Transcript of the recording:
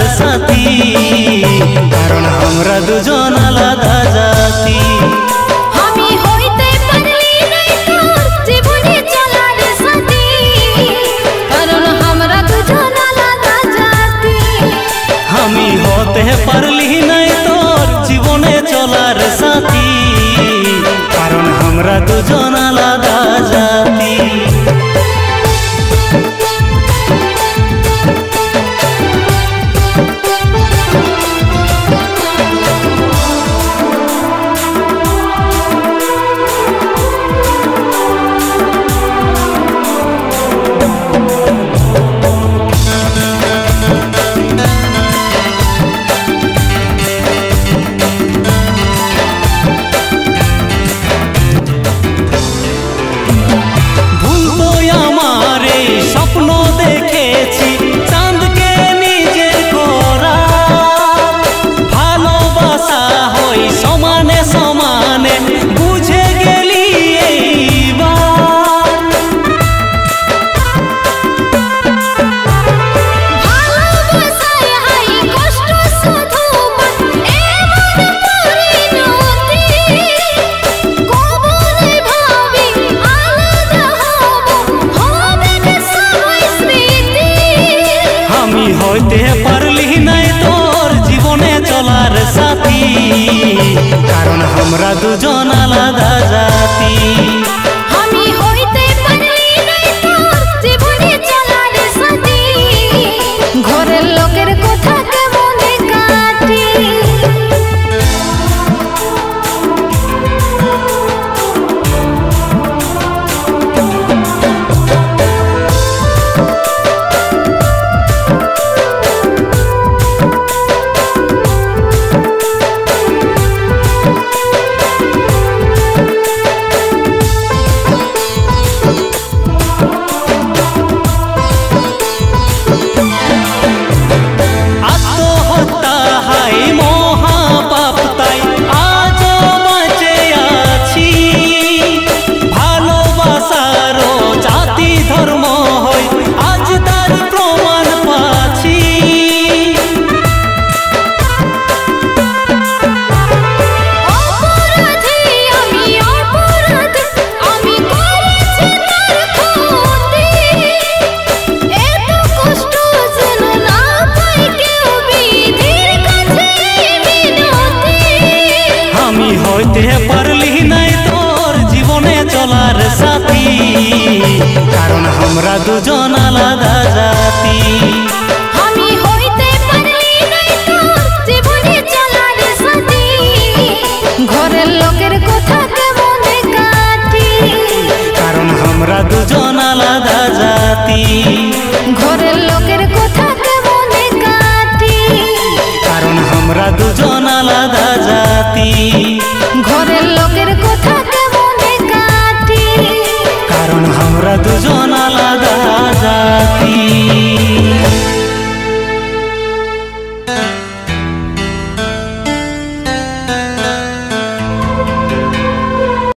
साथी कारण हमरा दुजन आलादा जाति। আমি হতে পারলি নাই তোর জীবনে চলার সাথী কারণ আমরা দুজন আলাদা জাতি। হইতে পারলি নাই তোর জীবনে চলার সাথী কারণ আমরা দুজন আলাদা জাতি। আমি হইতে পারলি নাই তোর জীবনে চলার সাথী ঘরের লোকের কথা কেমনে কাটি। হইতে পারলি নাই তোর জীবনে চলার সাথী কারণ আমরা দুজন আলাদা জাতি। আমি হইতে পারলি নাই তোর জীবনে চলার সাথী ঘরের লোকের কথা কেমনে কাটি। কারণ আমরা দুজন আলাদা জাতি ঘরের লোকের কথা কেমনে কাটি। কারণ আমরা দুজন আলাদা জাতি।